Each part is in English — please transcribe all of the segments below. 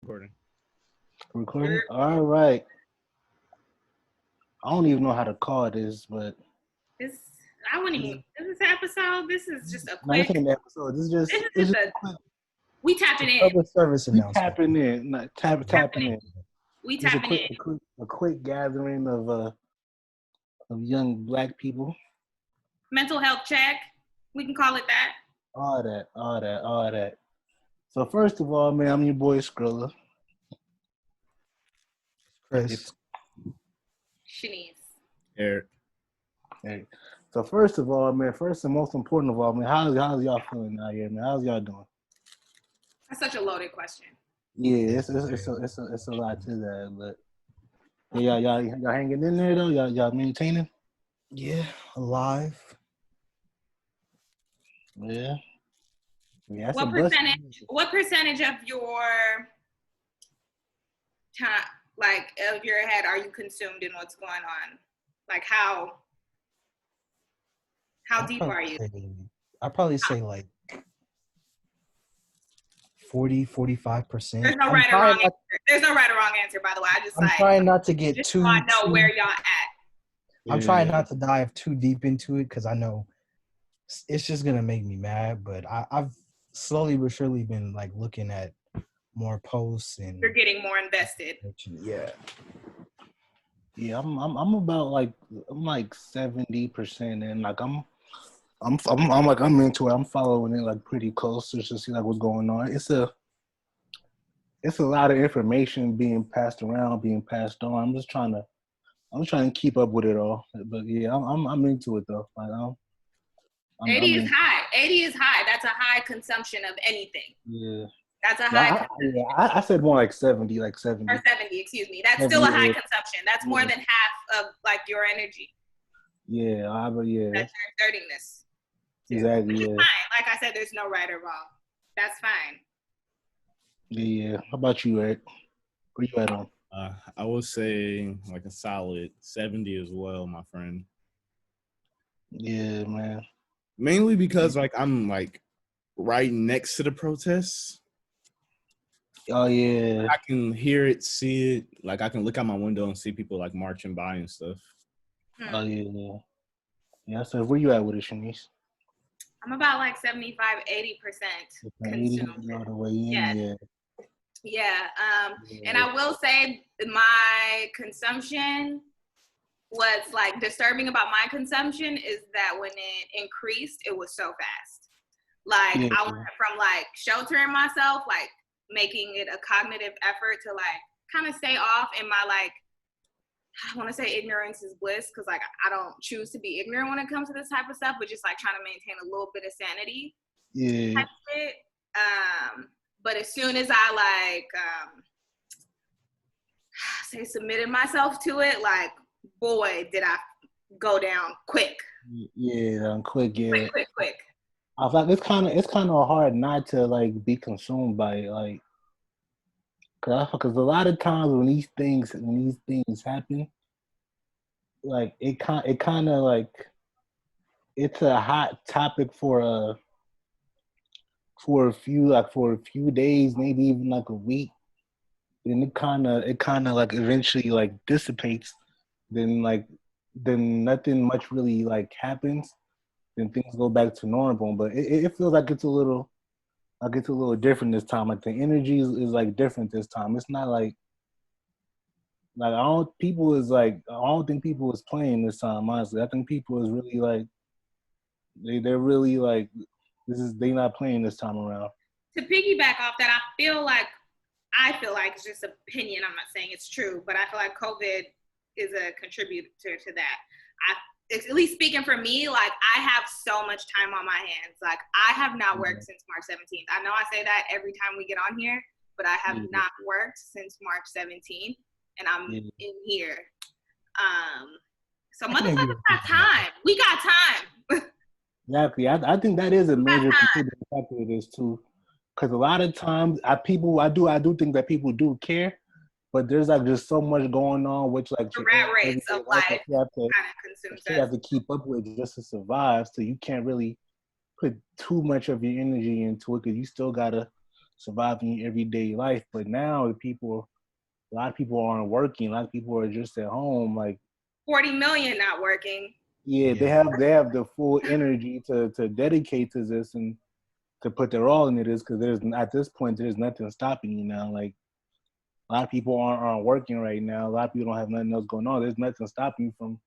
Recording. Recording? All right. I don't even know how to call this, but This I wouldn't even. This is episode. This is just a no, this quick. ain't an episode. This is just This it's is just a. We tapping in. Public service we announcement. tapping in, not tapping in. We Just tapping in. a quick gathering of young black people. Mental health check. We can call it that. All that. So first of all, man, I'm your boy Skrilla. Chris. Shanice. Eric. Hey. So first of all, man, first and most important of all, man, how's y'all feeling out here, man? How's y'all doing? That's such a loaded question. Yeah, it's a lot to that, but yeah, y'all hanging in there though. Y'all maintaining. Yeah, alive. Yeah. Yeah. What percentage of your time, like of your head, are you consumed in what's going on? Like how deep are you? I'd probably say like 40-45%. There's no right or wrong answer. There's no right or wrong answer, by the way. I'm trying not to get just too. I know where y'all at. I'm trying not to dive too deep into it because I know it's just gonna make me mad. But I've slowly but surely been like looking at more posts and you're getting more invested. Yeah. Yeah, I'm about like 70%, and like I'm into it. I'm following it like pretty close just to see like what's going on. It's a lot of information being passed around, being passed on. I'm trying to keep up with it all. But yeah, I'm into it though. Like, 80 is high. 80 is high. That's a high consumption of anything. Yeah. That's a high. I said more like 70, Or 70, excuse me. That's still a high consumption. That's more than half of like your energy. Yeah, That's your exerting this. Exactly. Which is fine. Like I said, there's no right or wrong. That's fine. Yeah. How about you, Eric? Where you at on? I would say like a solid 70 as well, my friend. Yeah, man. Mainly because like I'm like right next to the protests. Oh yeah. I can hear it, see it. Like I can look out my window and see people like marching by and stuff. Oh yeah. Yeah. So where you at with it, Shanice? I'm about like 75-80% consumed. All the way in, yeah. And I will say my consumption, what's like disturbing about my consumption is that when it increased, it was so fast. Like I went from like sheltering myself, like making it a cognitive effort to like kind of stay off in my like, I want to say ignorance is bliss because like I don't choose to be ignorant when it comes to this type of stuff, but just like trying to maintain a little bit of sanity. Yeah. But as soon as I like say submitted myself to it, like boy did I go down quick. Yeah, quick. Yeah. Quick. I thought it's kind of hard not to like be consumed by it, like, cause a lot of times when these things happen, like it kind of like it's a hot topic for a few days, maybe even like a week, then it kind of like eventually like dissipates, then nothing much really like happens. Then things go back to normal, but it feels like it's a little different this time. Like the energy is like different this time. It's not like I don't think people is playing this time. Honestly, I think people is really like they're really like they not playing this time around. To piggyback off that, I feel like it's just opinion. I'm not saying it's true, but I feel like COVID is a contributor to that. At least speaking for me, like I have so much time on my hands. Like I have not worked since March 17th. I know I say that every time we get on here, but I have not worked since March 17th, and I'm in here. So motherfuckers got time. We got time. Exactly. I think that is a major contributing factor to this too, because a lot of times I do think that people do care. But there's like just so much going on, which like the rat race of life kind of consumes us. You have to keep up with just to survive, so you can't really put too much of your energy into it because you still gotta surviving your everyday life. But now a lot of people aren't working. A lot of people are just at home. Like 40 million not working. yeah, they have the full energy to dedicate to this and to put their all into this because there's at this point there's nothing stopping you now. Like a lot of people aren't working right now. A lot of people don't have nothing else going on. There's nothing stopping you from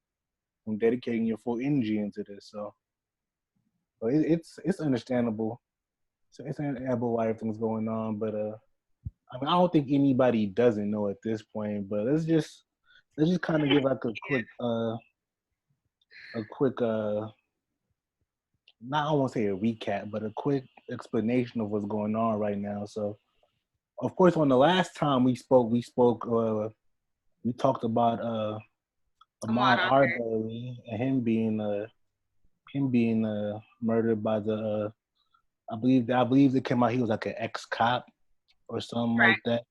dedicating your full energy into this. So it's understandable. So it's understandable why everything's going on. But I mean, I don't think anybody doesn't know at this point. But let's just kind of give like a quick not I won't say a recap, but a quick explanation of what's going on right now. So of course, on the last time we talked about Ahmaud Arbery and him being murdered by the I believe it came out he was like an ex-cop or something like that.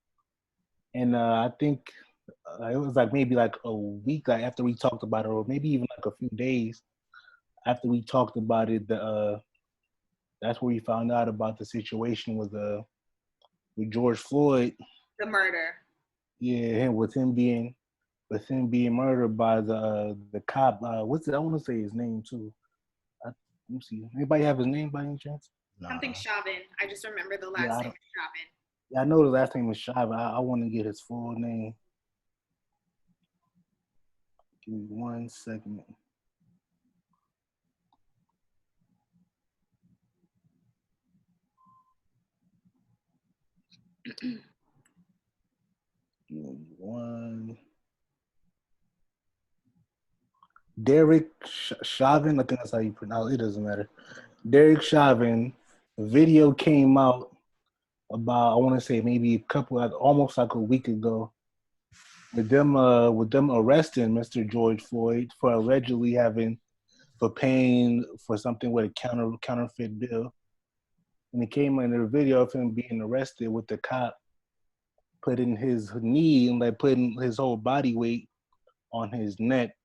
And I think it was like maybe like a week like after we talked about it, or maybe even like a few days after we talked about it, that's where we found out about the situation with George Floyd. The murder. Yeah, with him being murdered by the cop. What's it? I want to say his name too. Let me see. Anybody have his name by any chance? Something Chauvin. I just remember the last name is Chauvin. Yeah, I know the last name was Chauvin. I want to get his full name. Give me 1 second. Derek Chauvin, I think that's how you pronounce it. It doesn't matter. Derek Chauvin, a video came out about, I want to say maybe almost like a week ago, with them arresting Mr. George Floyd for allegedly paying for something with a counterfeit bill. And it came in a video of him being arrested with the cop putting his knee and like putting his whole body weight on his neck,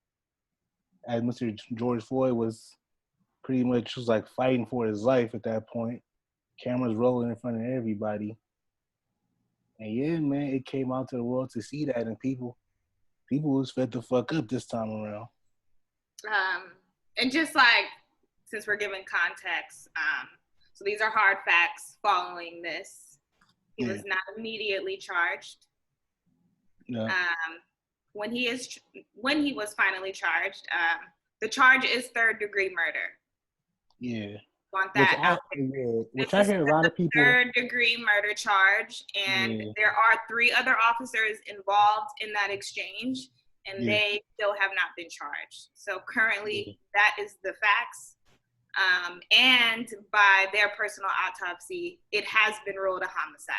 as Mr. George Floyd was pretty much like fighting for his life at that point. Cameras rolling in front of everybody. And yeah, man, it came out to the world to see that, and people was fed the fuck up this time around. And just like, since we're giving context, so these are hard facts following this. He was not immediately charged. No. When he was finally charged, the charge is third-degree murder. Yeah. Want that? Which I hear a lot of people. Third-degree murder charge, and there are 3 other officers involved in that exchange, and they still have not been charged. So currently, that is the facts. And by their personal autopsy, it has been ruled a homicide.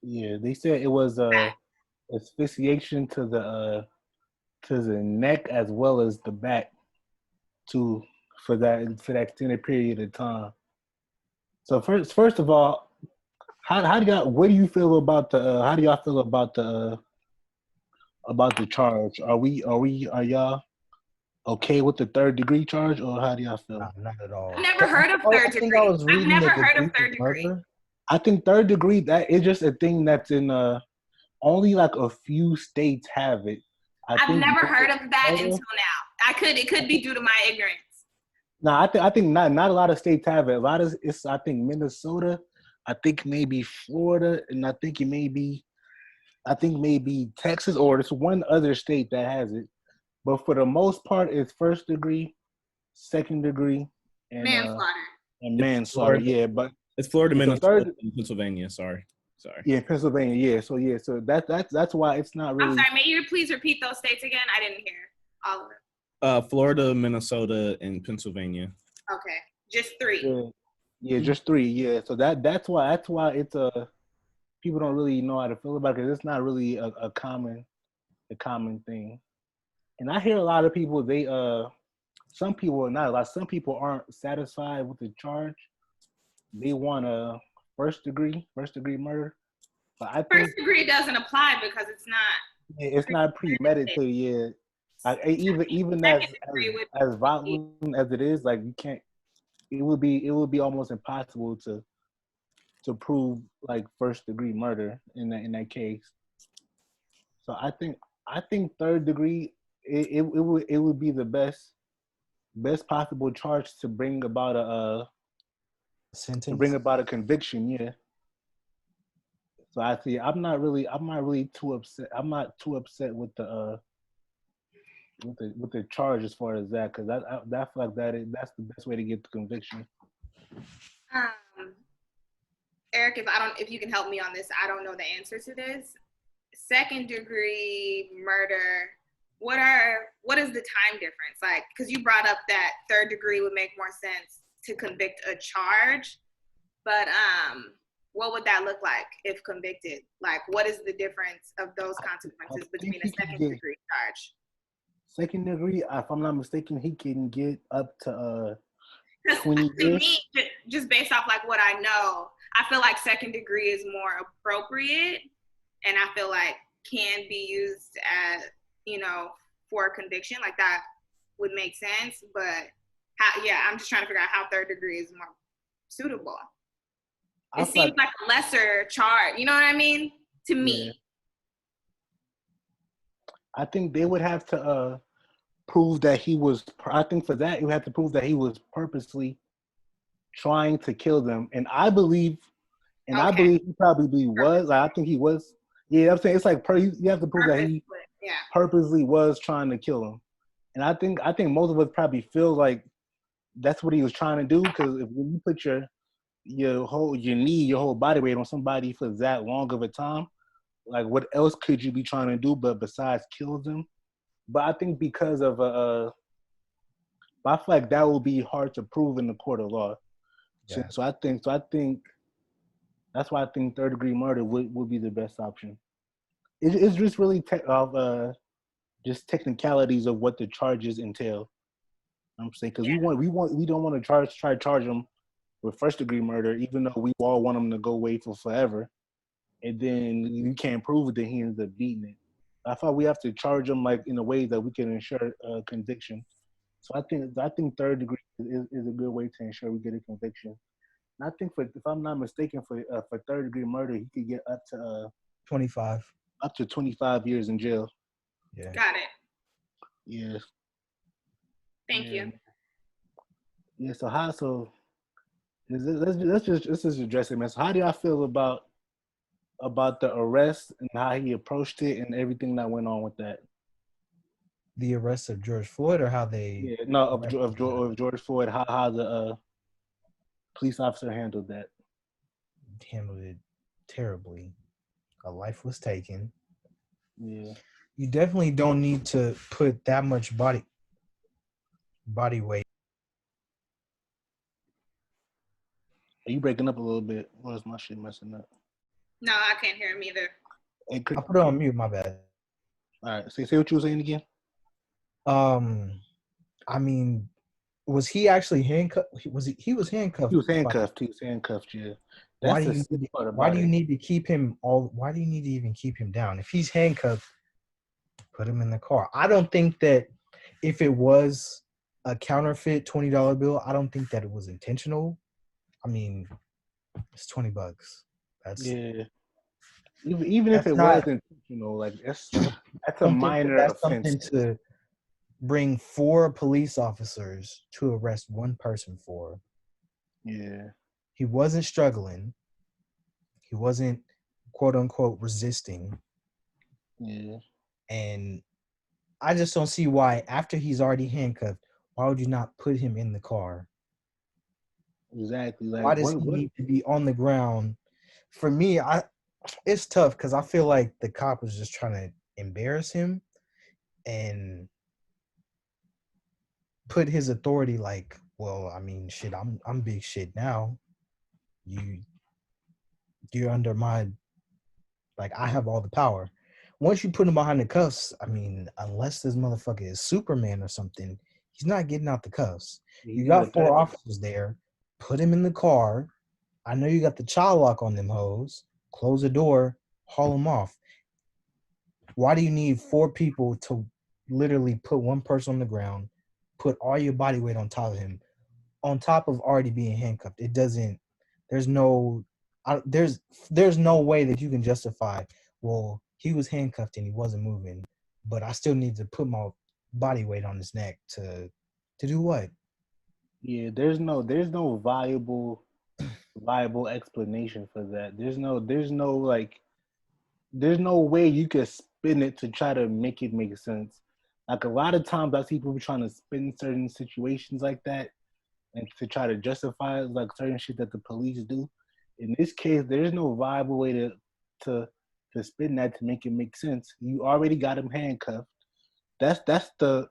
Yeah, they said it was asphyxiation to the neck as well as the back, too, for that extended period of time. So first of all, how do y'all? What do you feel about the? How do y'all feel about the charge? Are y'all okay with the third-degree charge, or how do y'all feel? Not at all. I've never heard of third degree. I've never heard of third degree. I think third degree, that is just a thing that's in only like a few states have it. I've never heard of that until now. It could be due to my ignorance. No, I think not a lot of states have it. A lot of I think Minnesota, I think maybe Florida, and I think maybe Texas, or there's one other state that has it. But for the most part, it's first degree, second degrry, and manslaughter. Yeah, but it's Florida, Minnesota, and Pennsylvania. Sorry. Yeah, Pennsylvania. Yeah, so that's why it's not really. I'm sorry. May you please repeat those states again? I didn't hear all of them. Florida, Minnesota, and Pennsylvania. Okay, just 3. Yeah, just 3. Yeah, so that's why it's people don't really know how to feel about it, because it's not really a common thing. And I hear a lot of people, some people aren't satisfied with the charge. They want a first degree murder. But I think first degree doesn't apply because it's not. It's not premeditated. Yeah, like, even as violent as it is, like you can't. It would be almost impossible to to prove like first degree murder in that case. So I think third degree it would be the best possible charge to bring about Sentence. a conviction. Yeah. So I see. I'm not really too upset. I'm not too upset with the charge as far as that, because I feel like that's the best way to get the conviction. Um, Eric, if you can help me on this, I don't know the answer to this. Second degree murder, what is the time difference? Like, because you brought up that third degree would make more sense to convict a charge, but what would that look like if convicted? Like, what is the difference of those consequences between a second degree charge? Second degree, if I'm not mistaken, he can get up to 20 to years. me, just based off like what I know, I feel like second degree is more appropriate, and I feel like can be used as, for a conviction. Like that would make sense. But I'm just trying to figure out how third degree is more suitable. It seems like a lesser charge. You know what I mean? To me. I think they would have to prove that he was. I think for that you have to prove that he was purposely trying to kill them, and I believe he probably was. Like, I think he was. Yeah, I'm saying it's like you have to prove that he purposely was trying to kill him, and I think most of us probably feel like that's what he was trying to do, because if you put your whole body weight on somebody for that long of a time, like what else could you be trying to do but besides kill them? But I think because of but I feel like that will be hard to prove in the court of law. Yeah. So I think that's why I think third degree murder would be the best option. It's just really just technicalities of what the charges entail. I'm saying, because we don't want to try to charge them with first degree murder, even though we all want them to go away for forever, and then you can't prove it, then he ends up beating it. I thought we have to charge them like in a way that we can ensure conviction. So I think third degree is a good way to ensure we get a conviction. And I think if I'm not mistaken, for third degree murder, he could get up to 25. Up to 25 years in jail. Yeah. Got it. Yeah. Thank you. Yeah. So let's just address it, man. So how do y'all feel about the arrest and how he approached it and everything that went on with that? The arrest of George Floyd, or how they? Yeah, no, of George Floyd. How the police officer handled that? Handled it terribly. A life was taken. Yeah. You definitely don't need to put that much body weight. Are you breaking up a little bit? Or is my shit messing up? No, I can't hear him either. I put it on mute. My bad. All right. Say what you were saying again. I mean, was he actually handcuffed? He was handcuffed. He was handcuffed. Yeah. Why do you need to keep him why do you need to even keep him down? If he's handcuffed, put him in the car. I don't think that if it was a counterfeit $20 bill, I don't think that it was intentional. I mean, it's $20. That's Even if it was intentional, like that's a minor offense. Something to bring 4 police officers to arrest one person for. Yeah. He wasn't struggling. He wasn't, quote unquote, resisting. Yeah. And I just don't see why, after he's already handcuffed, why would you not put him in the car? Exactly. Like, why does he need to be on the ground? For me, it's tough because I feel like the cop was just trying to embarrass him and put his authority like, well, I mean, shit, I'm big shit now. You're under my, like, I have all the power. Once you put him behind the cuffs, I mean, unless this motherfucker is Superman or something, he's not getting out the cuffs. You got 4 officers there. Put him in the car. I know you got the child lock on them hoes. Close the door. Haul him off. Why do you need 4 people to literally put one person on the ground, put all your body weight on top of him, on top of already being handcuffed? It doesn't, there's no, there's no way that you can justify, well, he was handcuffed and he wasn't moving, but I still need to put my body weight on his neck to do what? Yeah, there's no viable explanation for that. There's no way you could spin it to try to make it make sense. Like a lot of times I see people trying to spin certain situations like that and to try to justify like certain shit that the police do. In this case, there's no viable way to to spin that to make it make sense. You already got him handcuffed. That's the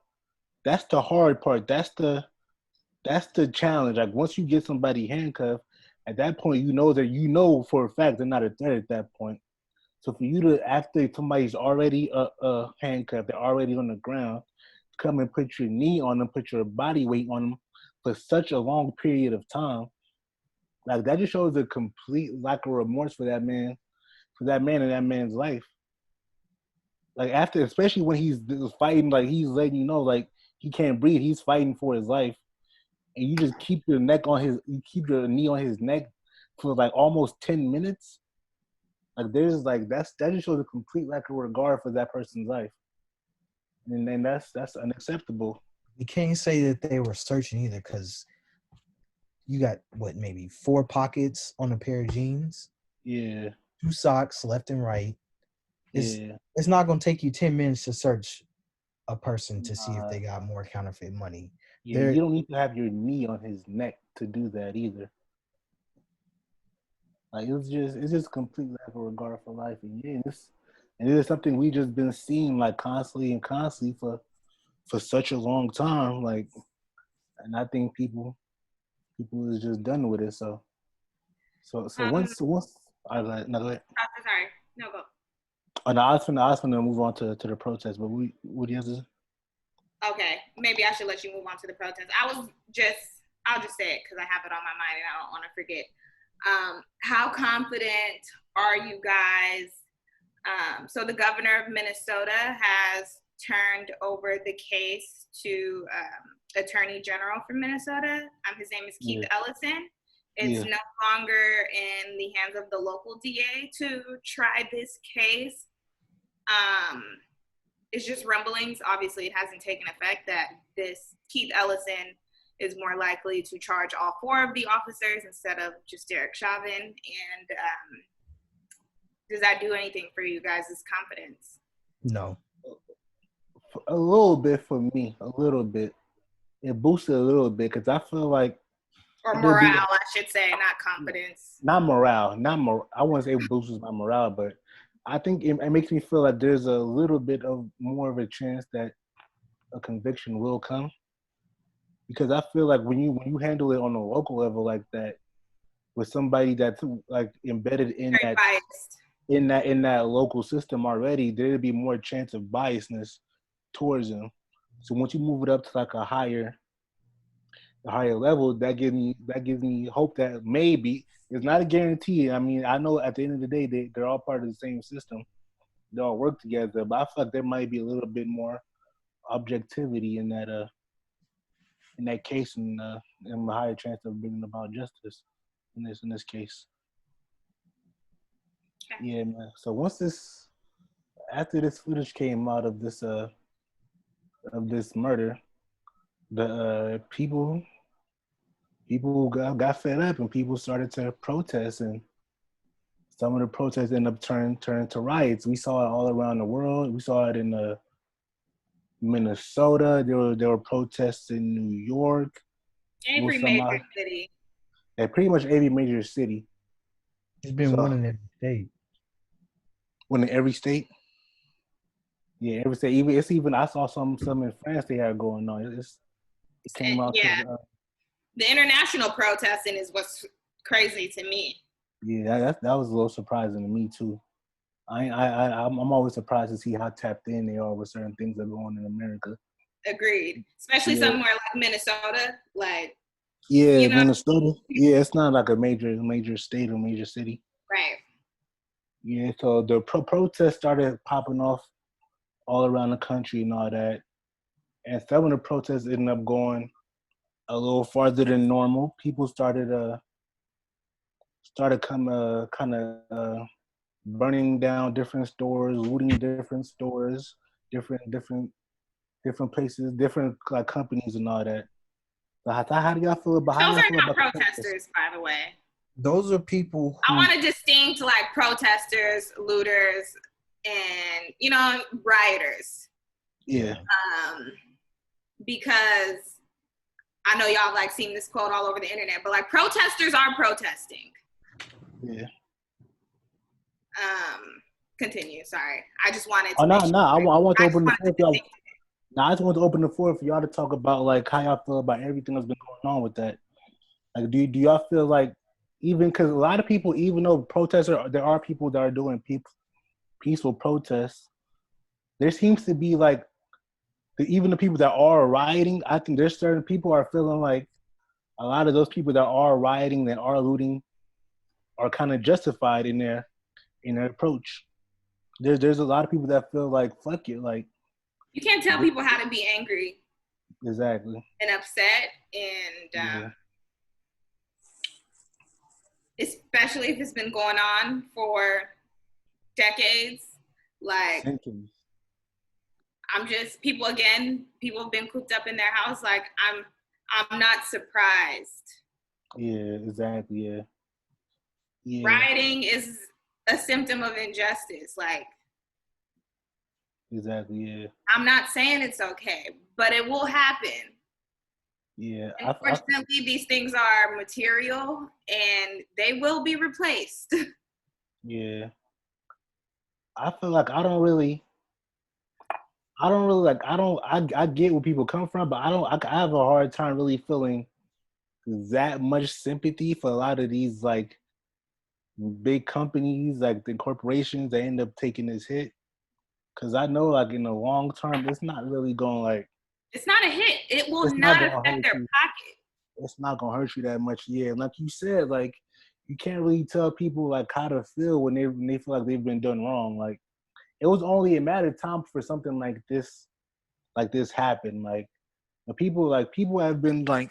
hard part. That's the challenge. Like once you get somebody handcuffed, at that point you know for a fact they're not a threat at that point. So for you to, after somebody's already handcuffed, they're already on the ground, come and put your knee on them, put your body weight on them for such a long period of time, like that just shows a complete lack of remorse for that man, and that man's life. Like after, especially when he's fighting, like he's letting you know, like he can't breathe, he's fighting for his life, and you just you keep your knee on his neck for like almost 10 minutes. Like there's like that just shows a complete lack of regard for that person's life, and then that's unacceptable. You can't say that they were searching either, because you got what, maybe 4 pockets on a pair of jeans, Yeah, 2 socks left and right. yeah. It's not going to take you 10 minutes to search a person to see if Uh, they got more counterfeit money. yeah, There, you don't need to have your knee on his neck to do that either. Like it's just complete lack of regard for life, and yeah, and this is something we just been seeing like constantly and constantly for such a long time. Like, and I think people is just done with it. So Um, once I like no, go ahead. sorry. No, go. Oh, no, I was gonna move on to the protest, but what do you have to say? Okay, maybe I should let you move on to the protest. I'll just say it because I have it on my mind and I don't want to forget. How confident are you guys? So the governor of Minnesota has turned over the case to Attorney General from Minnesota. His name is Keith Yeah, Ellison. It's yeah, no longer in the hands of the local DA to try this case. It's just rumblings. Obviously, it hasn't taken effect that this Keith Ellison is more likely to charge all 4 of the officers instead of just Derek Chauvin. And does that do anything for you guys' confidence? no. a little bit for me, a little bit. It boosted a little bit because I feel like Or there'll be morale, I should say, not confidence. not morale, not more. I wouldn't say it boosts my morale, but I think it makes me feel like there's a little bit of more of a chance that a conviction will come, because I feel like when you handle it on a local level like that with somebody that's like embedded in Very biased. that local system already, there'd be more chance of biasness towards them. So once you move it up to like a higher level, that gives me hope that maybe it's not a guarantee. I mean, I know at the end of the day they're all part of the same system. They all work together, but I feel like there might be a little bit more objectivity in that case, and a higher chance of bringing about justice in this case. Okay. Yeah, man. So after this footage came out of this murder, the people got fed up and people started to protest, and some of the protests ended up turning to riots. We saw it all around the world. We saw it in Minnesota. There were protests in New York. Every major city. Yeah, pretty much every major city. There's been one in every state. One in every state. Yeah, every state. Even I saw some in France they had going on. It came out. Yeah. The international protesting is what's crazy to me. Yeah, that was a little surprising to me too. I'm always surprised to see how tapped in they are with certain things that are going on in America. Agreed. Especially somewhere like Minnesota, like. Yeah, you know? Minnesota. Yeah, it's not like a major state or major city. Right. Yeah, so the protests started popping off all around the country and all that, and some of the protests ended up going a little farther than normal. People started started kind of burning down different stores, looting different stores, different places, different like companies and all that. So how do y'all feel about Those are not the protests? protesters, by the way. Those are people I who want to distinct like protesters, looters, and rioters. Yeah. Because I know y'all like seen this quote all over the internet, but like protesters are protesting. Yeah. Continue. Sorry, I just wanted to. Oh no, I want to open the floor for y'all. distinct. I just want to open the floor for y'all to talk about like how y'all feel about everything that's been going on with that. Like, do y'all feel like even because a lot of people, even though there are people that are doing peaceful protests, there seems to be like even the people that are rioting. I think there's certain people are feeling like a lot of those people that are rioting, that are looting, are kind of justified in their approach. There's a lot of people that feel like fuck it, like You can't tell people how to be angry exactly and upset, and especially if it's been going on for decades. Like, centuries. I'm just people have been cooped up in their house. Like, I'm not surprised. Yeah, exactly. Yeah. Rioting is a symptom of injustice. Like, Exactly. Yeah. I'm not saying it's okay, but it will happen. Yeah. Unfortunately, these things are material and they will be replaced. Yeah. I feel like I get where people come from, but I have a hard time really feeling that much sympathy for a lot of these like big companies, like the corporations that end up taking this hit. Cause I know like in the long term, it's not really going like. It's not a hit. It will not affect their pocket. It's not gonna hurt you that much. Yeah, like you said, like you can't really tell people like how to feel when they feel like they've been done wrong. Like it was only a matter of time for something like this happen. Like people have been like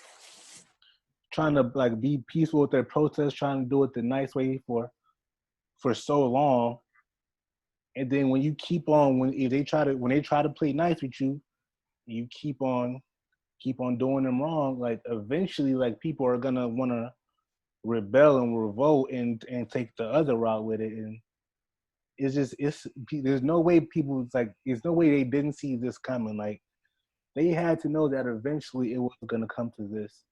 trying to like be peaceful with their protests, trying to do it the nice way for so long. And then when you keep on when they try to play nice with you, you keep on doing them wrong, like eventually like people are gonna wanna rebel and revolt and take the other route with it. And there's no way there's no way they didn't see this coming. Like they had to know that eventually it was gonna come to this.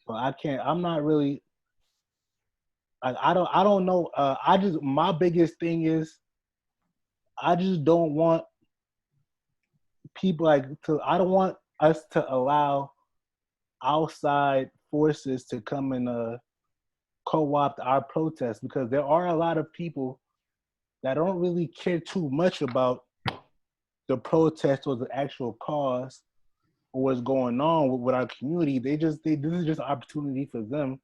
But I'm not really I don't know. My biggest thing is I just don't want people I don't want us to allow outside forces to come and co-opt our protests, because there are a lot of people that don't really care too much about the protest or the actual cause or what's going on with our community. This is just an opportunity for them,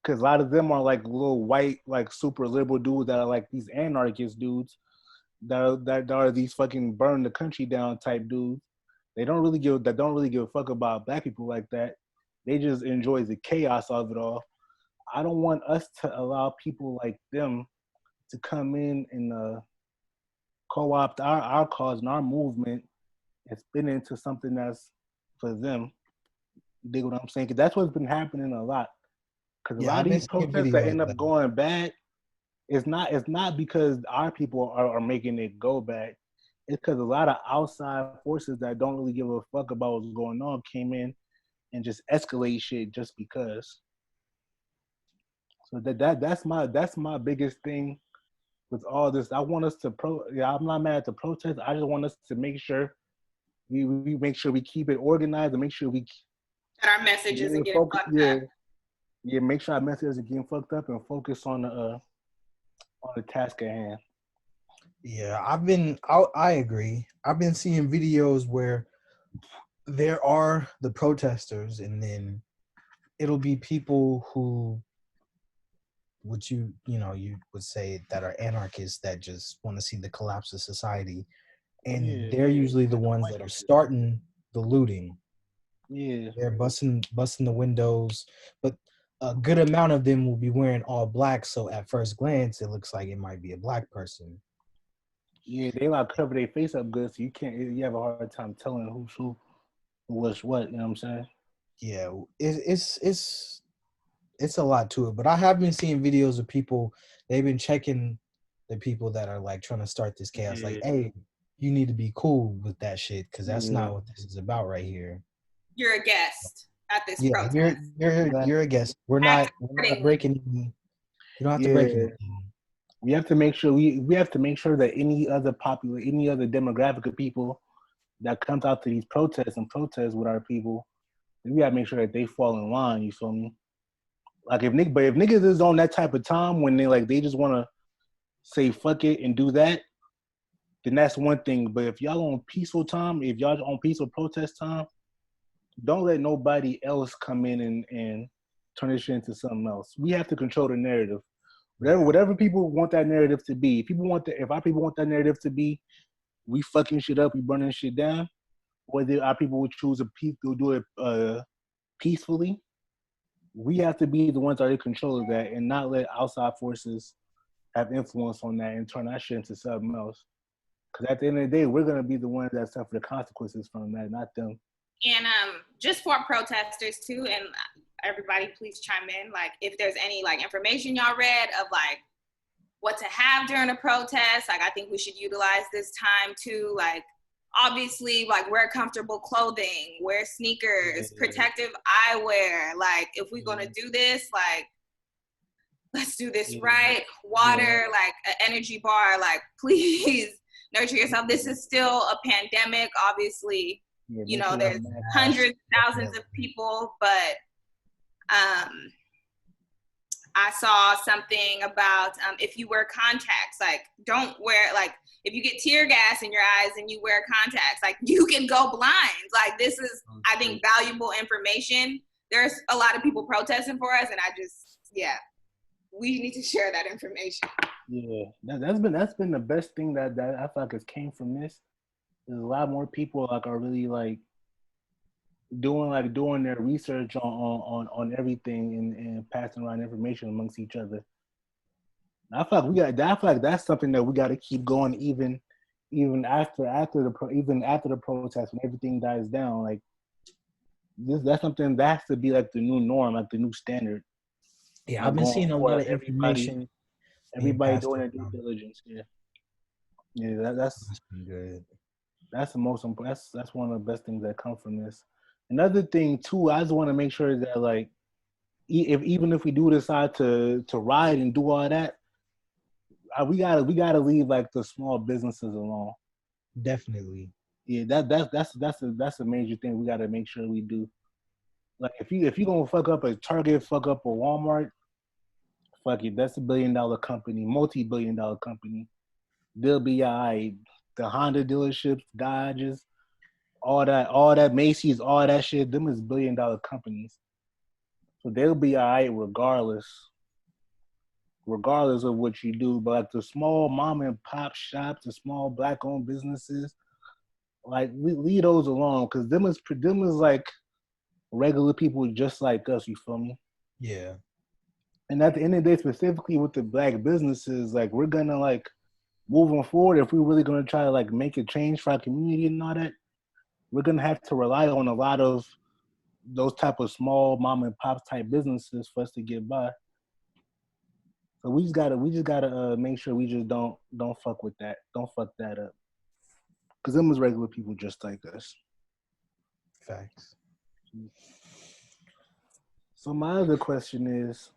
because a lot of them are like little white, like super liberal dudes that are like these anarchist dudes that are these fucking burn the country down type dudes. They don't really give a fuck about black people like that. They just enjoy the chaos of it all. I don't want us to allow people like them to come in and co-opt our cause and our movement and spin it into something that's for them. You dig what I'm saying? 'Cause that's what's been happening a lot. Because a lot of these protests that end up going bad, it's not because our people are making it go bad. It's because a lot of outside forces that don't really give a fuck about what's going on came in and just escalate shit just because. So that's my biggest thing with all this. I want us to I'm not mad at the protest. I just want us to make sure we make sure we keep it organized and make sure we that our message isn't getting fucked up. Yeah, make sure our message isn't getting fucked up and focus on the task at hand. Yeah, I agree. I've been seeing videos where there are the protesters, and then it'll be people who you would say that are anarchists that just want to see the collapse of society, and they're usually the ones that are starting the looting. Yeah, they're busting the windows, but a good amount of them will be wearing all black. So at first glance, it looks like it might be a black person. Yeah, they like cover their face up good, so you have a hard time telling who's who was what. You know what I'm saying? Yeah, it's a lot to it. But I have been seeing videos of people. They've been checking the people that are like trying to start this chaos. Like, hey, you need to be cool with that shit because that's not what this is about right here. You're a guest at this Yeah, protest. you're a guest. We're not breaking any. You don't have to break anything. We have to make sure we have to make sure that any other demographic of people that comes out to these protests and protests with our people, we gotta make sure that they fall in line. You feel me? Like if niggas is on that type of time when they just want to say fuck it and do that, then that's one thing. But if y'all on peaceful time, if y'all on peaceful protest time, don't let nobody else come in and turn this shit into something else. We have to control the narrative. Whatever people want that narrative to be. If our people want that narrative to be, we fucking shit up, we burning shit down. Whether our people would choose to do it peacefully, we have to be the ones that are in control of that and not let outside forces have influence on that and turn that shit into something else. Because at the end of the day, we're gonna be the ones that suffer the consequences from that, not them. And just for protesters too, and everybody please chime in, like if there's any like information y'all read of like what to have during a protest, like I think we should utilize this time to like obviously like wear comfortable clothing, wear sneakers, protective eyewear. Like if we're gonna do this, like let's do this right. Water, like an energy bar, like please nurture yourself. This is still a pandemic, obviously. You know, there's hundreds, thousands of people, but I saw something about if you wear contacts, like don't wear, like if you get tear gas in your eyes and you wear contacts, like you can go blind. Like this is, I think, valuable information. There's a lot of people protesting for us, and we need to share that information. Yeah, that's been the best thing that I feel like has came from this. There's a lot more people like are really like doing their research on everything and passing around information amongst each other. I feel like that's something that we got to keep going even after the protest when everything dies down. Like that's something that has to be like the new norm, like the new standard. Yeah, I've been seeing a lot of information. Everybody doing their due diligence. Yeah, that's good. That's the most important. That's one of the best things that come from this. Another thing too, I just want to make sure that like, even if we do decide to ride and do all that, we gotta leave like the small businesses alone. Definitely. Yeah, that's a major thing we gotta make sure we do. Like if you gonna fuck up a Target, fuck up a Walmart, fuck it. That's $1 billion company, multi-billion-dollar company. They'll be all right. The Honda dealerships, Dodges, all that Macy's, all that shit, them is $1 billion companies. So they'll be all right regardless of what you do. But like the small mom and pop shops, the small black owned businesses, like leave those alone, because them is like regular people just like us, you feel me? Yeah. And at the end of the day, specifically with the black businesses, like we're gonna like moving forward, if we're really gonna try to like make a change for our community and all that, we're gonna have to rely on a lot of those type of small mom and pop type businesses for us to get by. So we just gotta make sure we just don't fuck with that. Don't fuck that up. Cause them is regular people just like us. Facts. So my other question is,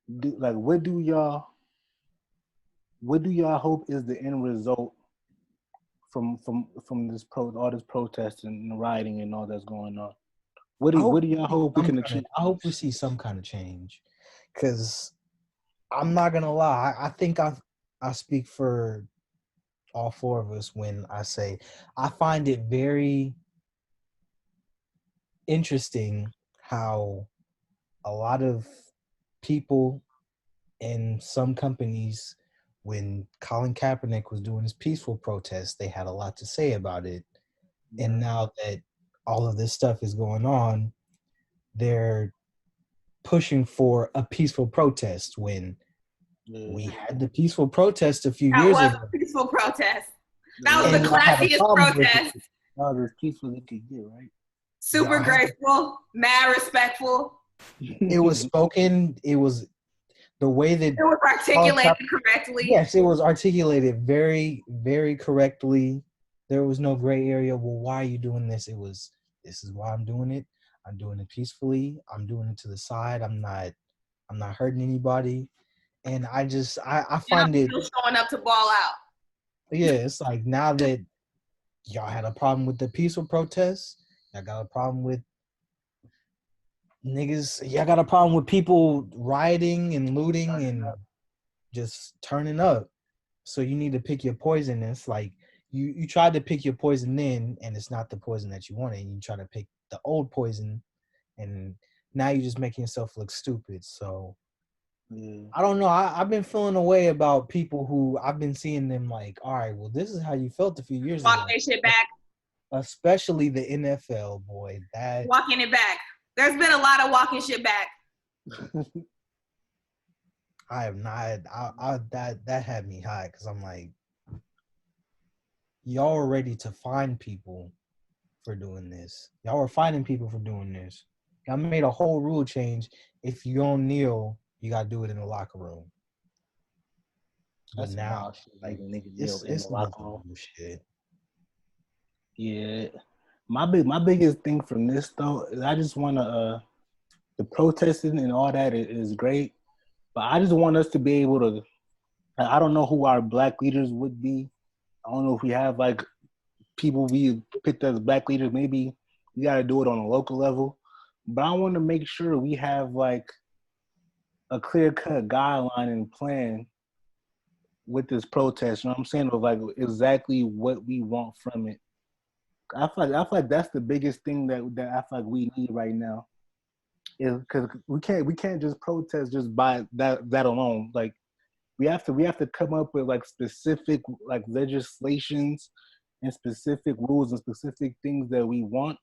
what do y'all hope is the end result from all this protesting and rioting and all that's going on? What do y'all hope we can achieve? I hope we see some kind of change, because I'm not gonna lie. I think I speak for all four of us when I say I find it very interesting how a lot of people in some companies, when Colin Kaepernick was doing his peaceful protest, they had a lot to say about it. And now that all of this stuff is going on, they're pushing for a peaceful protest when we had the peaceful protest a few That years was ago. a peaceful protest. That was And the y'all had a classiest problem with protest. That was as peaceful as it could get, right? Super Y'all had- graceful, mad respectful. It was spoken. It was the way that It was articulated correctly. Yes, it was articulated very, very correctly. There was no gray area. Well, why are you doing this? It was, this is why I'm doing it. I'm doing it peacefully. I'm doing it to the side. I'm not hurting anybody. And I find it, Still showing up to ball out. yeah, it's like now that y'all had a problem with the peaceful protests, y'all got a problem with niggas, y'all got a problem with people rioting and looting and just turning up. So you need to pick your poison. It's like you tried to pick your poison then, and it's not the poison that you wanted. You try to pick the old poison, and now you're just making yourself look stupid. So I don't know. I've been feeling a way about people who I've been seeing them like, all right, well, this is how you felt a few years ago. Walk that shit back. Especially the NFL, boy. That Walking it back. There's been a lot of walking shit back. I have not. That had me high because I'm like, y'all are ready to find people for doing this. Y'all were finding people for doing this. Y'all made a whole rule change. If you don't kneel, you gotta do it in the locker room. But now, like, it's nothing shit. Yeah, my biggest thing from this though is I just want to the protesting and all that is great, but I just want us to be able to. I don't know who our black leaders would be. I don't know if we have like people we picked as black leaders. Maybe we got to do it on a local level, but I want to make sure we have like a clear-cut guideline and plan with this protest. You know what I'm saying? Of like exactly what we want from it. I feel like that's the biggest thing that I feel like we need right now. Is because we can't just protest just by that alone. Like we have to come up with like specific like legislations and specific rules and specific things that we want.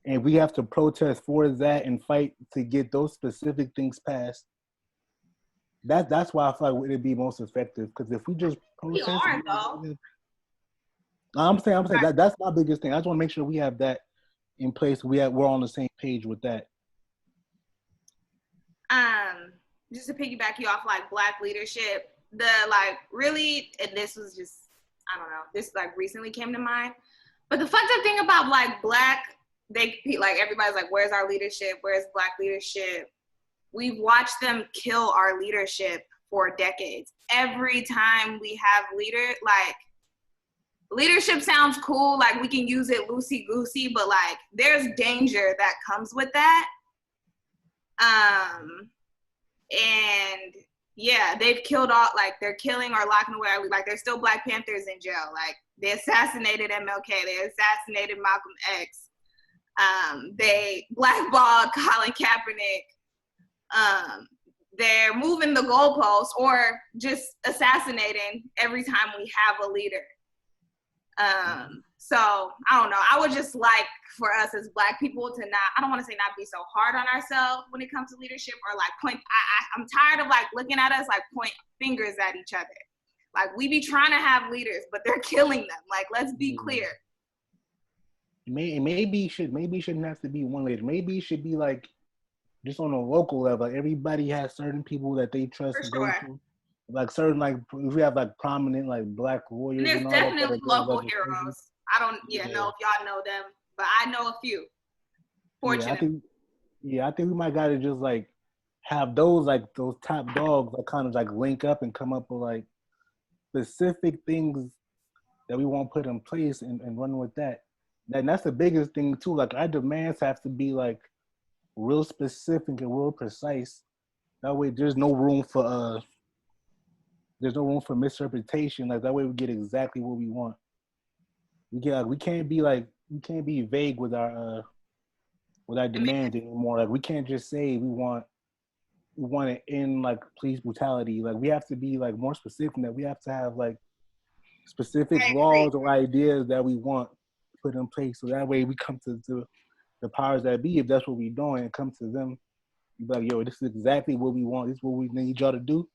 And we have to protest for that and fight to get those specific things passed. That's why I feel like it'd be most effective. Because if we just protest, We are though. I'm saying that's my biggest thing. I just want to make sure we have that in place. We're on the same page with that. Just to piggyback you off like black leadership, the like really, and this was just, I don't know, this like recently came to mind. But the fucked up thing about like black, they like everybody's like, where's our leadership? Where's black leadership? We've watched them kill our leadership for decades. Every time we have like leadership sounds cool, like we can use it loosey-goosey, but like there's danger that comes with that. And yeah, they've killed all, like they're killing or locking away, like there's still Black Panthers in jail. Like they assassinated MLK, they assassinated Malcolm X. They blackballed Colin Kaepernick. They're moving the goalposts or just assassinating every time we have a leader. So I don't know. I would just like for us as black people to not, I don't want to say not be so hard on ourselves when it comes to leadership or like point. I'm tired of like looking at us like point fingers at each other. Like we be trying to have leaders, but they're killing them. Like, let's be clear. Maybe it shouldn't have to be one leader. Maybe it should be like just on a local level. Like everybody has certain people that they trust For to sure. go to. Like certain, like if we have like prominent like black lawyers. And there's and all definitely that local legislation. heroes. I don't know if y'all know them, but I know a few. Fortunately. I think we might gotta just like have those top dogs that kind of like link up and come up with like specific things that we want put in place and run with that. And that's the biggest thing too. Like our demands have to be like real specific and real precise. That way there's no room for misinterpretation. Like that way we get exactly what we want. We can't be vague with our demands anymore. Like we can't just say we want to end like police brutality. Like we have to be like more specific than that. We have to have like specific laws or ideas that we want put in place. So that way we come to the powers that be, if that's what we're doing, and come to them, be like, yo, this is exactly what we want. This is what we need y'all to do.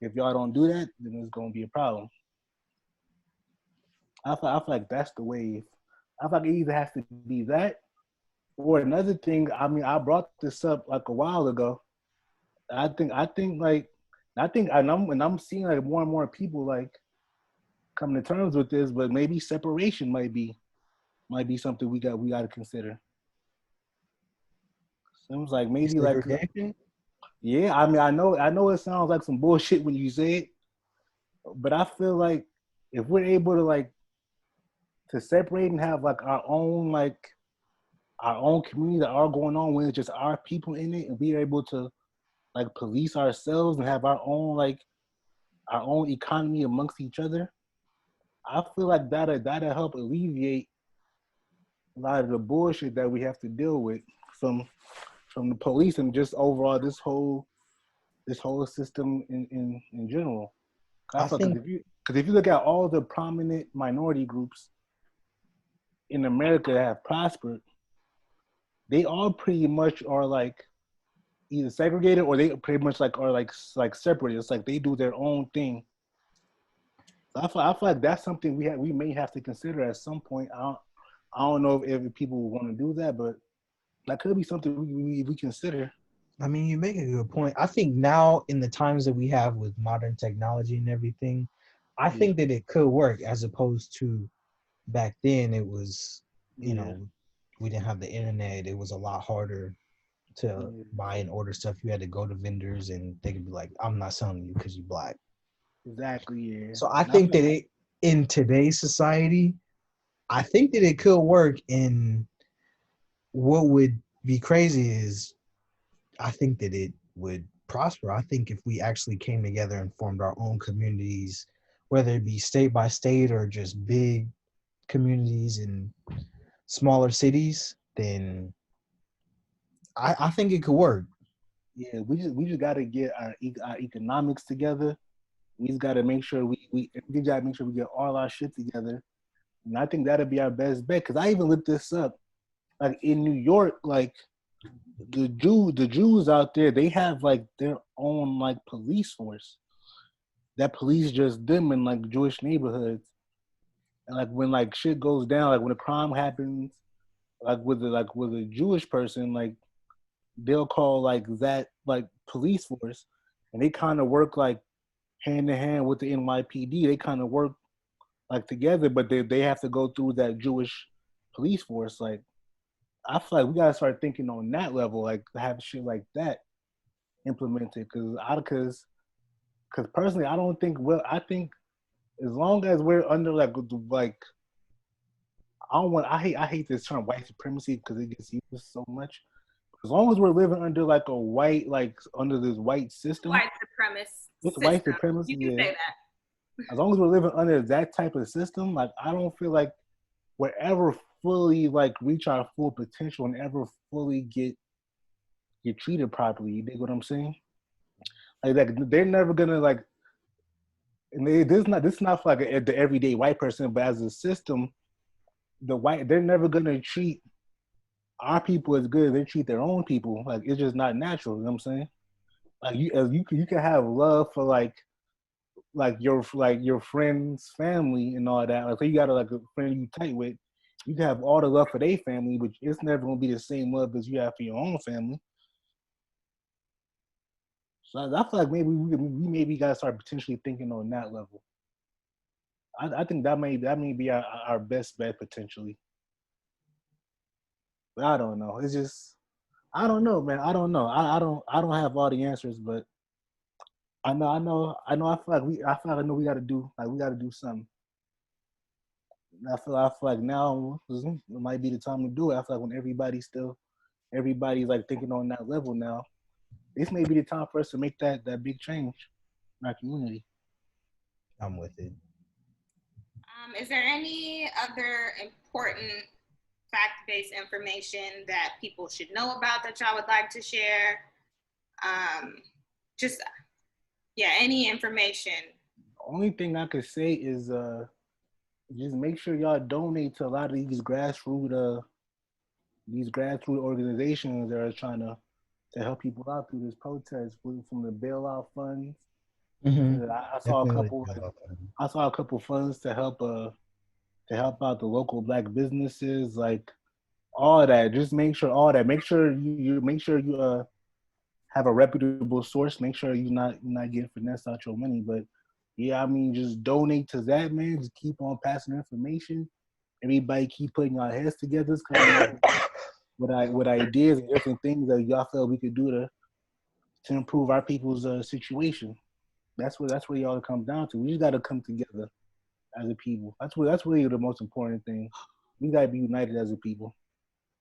If y'all don't do that, then it's gonna be a problem. I feel like that's the way. I feel like it either has to be that or another thing. I mean, I brought this up like a while ago. And I'm seeing like more and more people like coming to terms with this, but maybe separation might be something we got to consider. Seems like maybe like Segregation? yeah. I mean, I know it sounds like some bullshit when you say it, but I feel like if we're able to like to separate and have like our own community that are going on when it's just our people in it, and be able to like police ourselves and have our own economy amongst each other, I feel like that'll help alleviate a lot of the bullshit that we have to deal with from the police and just overall this whole system in general. I think Because if you look at all the prominent minority groups in America that have prospered, they all pretty much are like either segregated or they pretty much like are like separated. It's like they do their own thing. So I feel like that's something we may have to consider at some point. I don't know if people want to do that, but that could be something we consider. I mean, you make a good point. I think now in the times that we have with modern technology and everything, I think that it could work as opposed to back then. It was, you know, we didn't have the internet. It was a lot harder to buy and order stuff. You had to go to vendors and they could be like, I'm not selling you because you're black. Exactly, yeah. So I think that in today's society, I think that it could work. And what would be crazy is I think that it would prosper. I think if we actually came together and formed our own communities, whether it be state by state or just big communities in smaller cities, then I think it could work. Yeah, we just got to get our economics together. We just got to make sure we got to make sure we get all our shit together, and I think that'll be our best bet. Because I even looked this up, like in New York, like the Jews out there, they have like their own like police force that police just them in like Jewish neighborhoods, and like when like shit goes down, like when a crime happens, like with a Jewish person, like they'll call like that like police force, and they kind of work like hand in hand with the NYPD. They kind of work like together, but they have to go through that Jewish police force. Like I feel like we gotta start thinking on that level, like have shit like that implemented. Because personally, I don't think I think as long as we're under like I hate this term white supremacy because it gets used so much. As long as we're living under like a white, like under this white system, White supremacist. white supremacy, You can say that. As long as we're living under that type of system, like I don't feel like we'll ever fully like reach our full potential and ever fully get treated properly. You dig what I'm saying? Like they're never gonna like, and this is not for like the everyday white person, but as a system, they're never gonna treat our people as good as they treat their own people. Like it's just not natural. You know what I'm saying? Like you can have love for like your friend's family and all that. Like so you got like a friend you tight with, you can have all the love for their family, but it's never gonna be the same love as you have for your own family. So I feel like maybe we maybe gotta start potentially thinking on that level. I think that may be our best bet potentially. But I don't know. It's just I don't know, man. I don't know. I don't have all the answers, but I know. I feel like I know we gotta do something. I feel like now it might be the time to do it. I feel like when everybody's like thinking on that level now, this may be the time for us to make that big change in our community. I'm with it. Is there any other important fact-based information that people should know about that y'all would like to share? Any information. The only thing I could say is just make sure y'all donate to a lot of these grassroots these grassroots organizations that are trying to help people out through this protest, from the bailout funds. I saw a couple. I saw a couple funds to help out the local black businesses, like all that. Just make sure all that. Make sure you have a reputable source. Make sure you're not getting finessed out your money. But yeah, I mean, just donate to that, man. Just keep on passing information. Everybody keep putting our heads together, with ideas and different things that y'all feel we could do to improve our people's situation. That's what y'all come down to. We just got to come together as a people. That's really the most important thing. We got to be united as a people.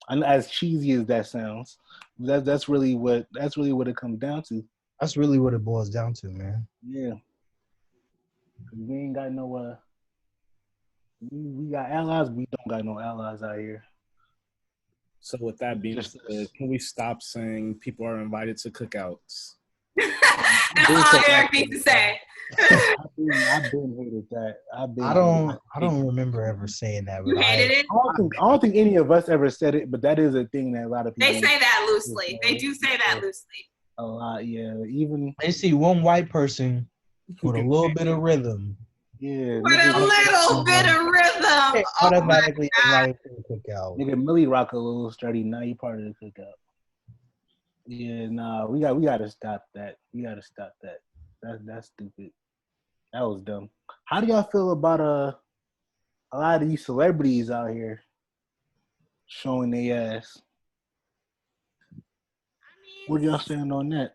And as cheesy as that sounds, that's really what it comes down to. That's really what it boils down to, man. Yeah. We ain't got no we got allies. We don't got no allies out here. So with that being said, can we stop saying people are invited to cookouts? That's all Eric needs to say. I've been hated that. I don't remember ever saying that. You hated it? I don't think any of us ever said it, but that is a thing that a lot of people. They say that loosely. They do say that loosely. A lot, yeah. Even they see one white person with a little bit of rhythm. Yeah. With a little bit of rhythm. Automatically invited to the cookout. Nigga, Millie rock a little sturdy. Now you part of the cookout. Yeah, nah, we gotta stop that. We gotta stop that. That's stupid. That was dumb. How do y'all feel about a lot of these celebrities out here showing their ass? Where y'all stand on that?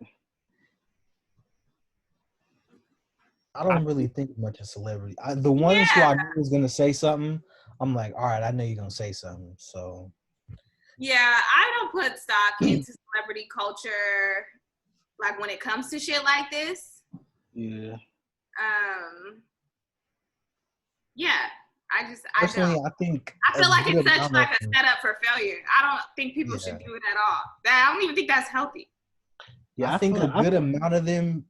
I don't really think much of celebrity. The ones who I knew was gonna say something, I'm like, all right, I know you're gonna say something. So yeah, I don't put stock into celebrity culture, like when it comes to shit like this. Yeah. Yeah. I personally, don't. I feel like it's such like a setup for failure. I don't think people should do it at all. I don't even think that's healthy. Yeah, I think a good amount of them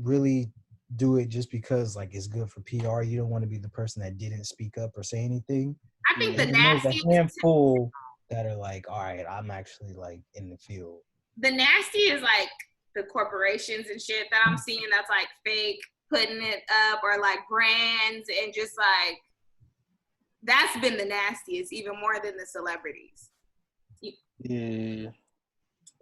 really do it just because like it's good for PR. You don't want to be the person that didn't speak up or say anything. I think the nasty a handful that are like, all right, I'm actually like in the field. The nasty is like the corporations and shit that I'm seeing that's like fake putting it up, or like brands, and just like that's been the nastiest, even more than the celebrities. Yeah.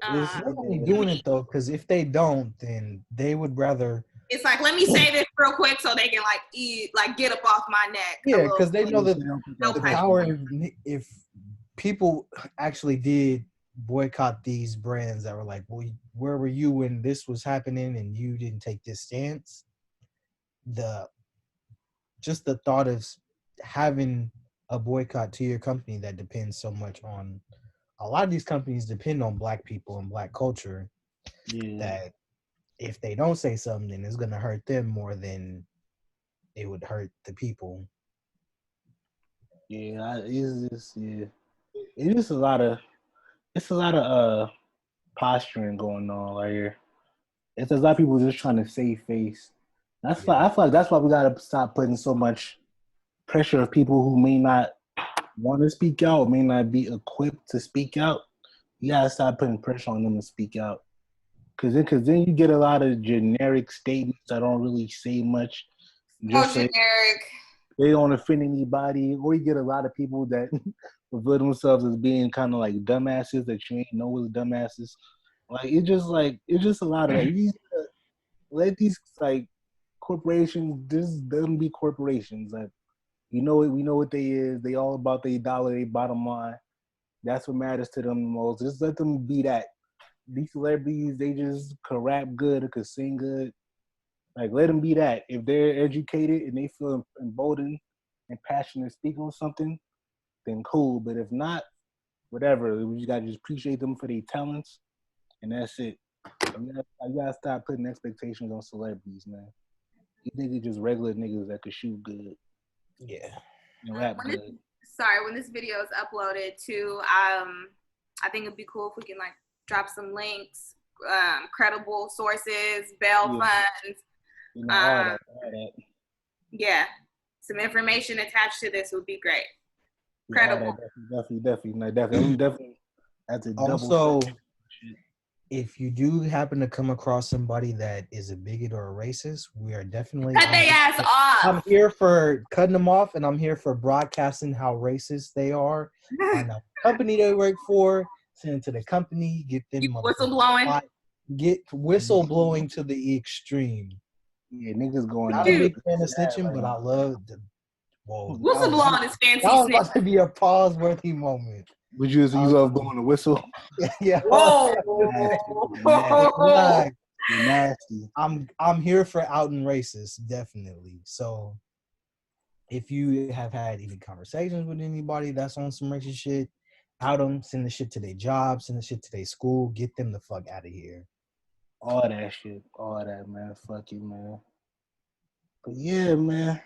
They're only doing it though, because if they don't, then they would rather. It's like, let me say this real quick so they can get up off my neck. Yeah, because they know that the power. If people actually did boycott these brands that were like, well, where were you when this was happening and you didn't take this stance? Just the thought of having a boycott to your company that depends so much on, a lot of these companies depend on black people and black culture. Yeah. That if they don't say something, then it's going to hurt them more than it would hurt the people. Yeah, it's a lot of posturing going on right here. It's a lot of people just trying to save face. I feel like that's why we gotta stop putting so much pressure of people who may not want to speak out, may not be equipped to speak out. You gotta stop putting pressure on them to speak out. Cause then you get a lot of generic statements that don't really say much. Just generic. They don't offend anybody, or you get a lot of people that reveal themselves as being kind of like dumbasses that you ain't know was dumbasses. It's just a lot of that. You let these like corporations, just them be corporations. Like, we know what they is. They all about their dollar, their bottom line. That's what matters to them the most. Just let them be that. These celebrities, they just could rap good or could sing good. Like, let them be that. If they're educated and they feel emboldened and passionate to speak on something, then cool. But if not, whatever. We just gotta just appreciate them for their talents, and that's it. I gotta stop putting expectations on celebrities, man. These niggas just regular niggas that could shoot good. Yeah. And rap good. When this video is uploaded too, I think it'd be cool if we can like drop some links, credible sources, bail funds. You know, all that. Yeah, some information attached to this would be great. Credible. Definitely. That's a Also, double. if you do happen to come across somebody that is a bigot or a racist, we are definitely. Cut their ass off. I'm here for cutting them off, and I'm here for broadcasting how racist they are. Find out what company they work for, send it to the company, get them You whistleblowing. Get whistleblowing to the extreme. Yeah, niggas going Not out. a big fan of snitching, but I love the. Whoa, Whistleblowing is fancy. that was about to be a pause-worthy moment. Would you love blowing a whistle? Yeah. Whoa. Nasty. You're nasty. I'm here for outing racists, definitely. So if you have had any conversations with anybody that's on some racist shit, out them, send the shit to their job, send the shit to their school, get them the fuck out of here. All that shit. All that, man. Fuck you, man. But yeah, man.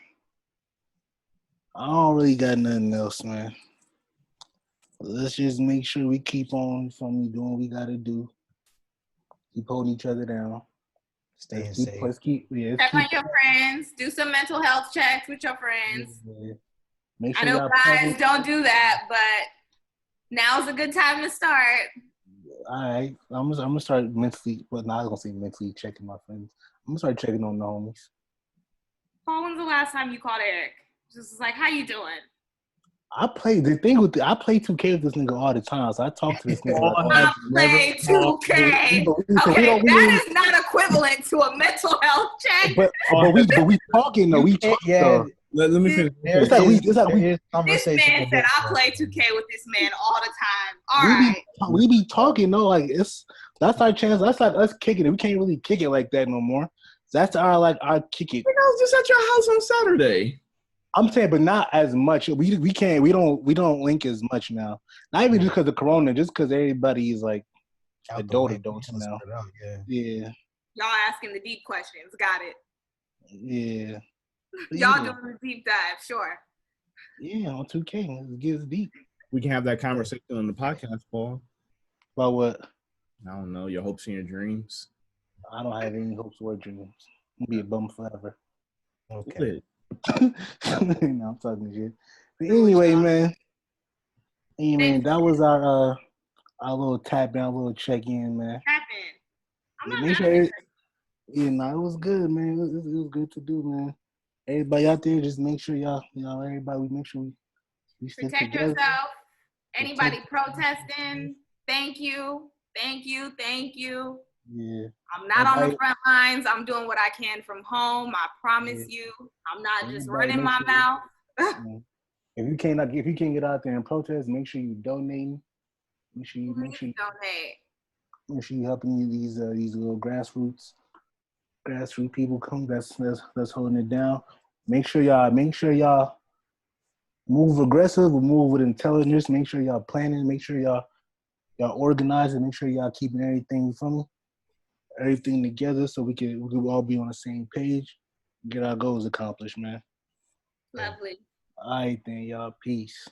I don't really got nothing else, man. Let's just make sure we keep on doing what we gotta do. Keep holding each other down. Staying safe. Check on your friends. Do some mental health checks with your friends. Yeah. Make sure I know guys don't do that, but now's a good time to start. All right. I'm gonna start mentally, but not gonna say mentally checking my friends. I'm gonna start checking on the homies. Paul, when's the last time you called Eric? Just like, how you doing? I play 2K with this nigga all the time, so I talk to this nigga. I play 2K. Okay, that is not equivalent to a mental health check. But we talking though. We talk. Yeah. Let me finish. It's like we This man said I play 2K with this man all the time. All right. We be talking though, like that's our chance. That's like us kicking it. We can't really kick it like that no more. That's our kick it. I was just at your house on Saturday. I'm saying, but not as much. We don't link as much now. Not even just because of Corona, just because everybody is like adults now. Yeah. Y'all asking the deep questions. Got it. Yeah. Y'all doing the deep dive, sure. Yeah, on 2K. Let's get deep. We can have that conversation on the podcast, Paul. About what? I don't know, your hopes and your dreams. I don't have any hopes or dreams. I'm gonna be a bum forever. Okay. No, I'm talking shit. But anyway, man. That was our little tap in, our little check in, man. It was good, man. It was good to do, man. Everybody out there, just make sure we make sure we stick protect together. yourself. Anybody protesting, thank you. Yeah. I'm not on the front lines. I'm doing what I can from home. I promise you. I'm not just running my mouth. If you can't get out there and protest, make sure you donate. Make sure you donate. Make sure you helping these little grassroots people come that's holding it down. Make sure y'all move aggressive or move with intelligence. Make sure y'all planning. Make sure y'all organizing. Make sure y'all keeping everything together so we can all be on the same page, get our goals accomplished, man. Lovely. All right then, y'all. Peace.